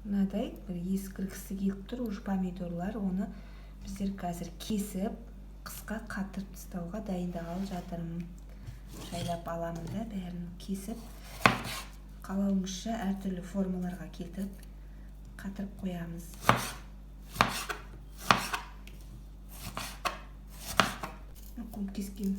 мынадай бір ескіргісі келіп тұр уже помидорлар. Оны біздер қазір кесіп қысқа қатырып тастауға дайындағалы жатырмын. Жайлап аламын да бәрін кесіп, қалауыңызша әртүрлі формаларға келтіріп қатырып қоямыз. Көп кескен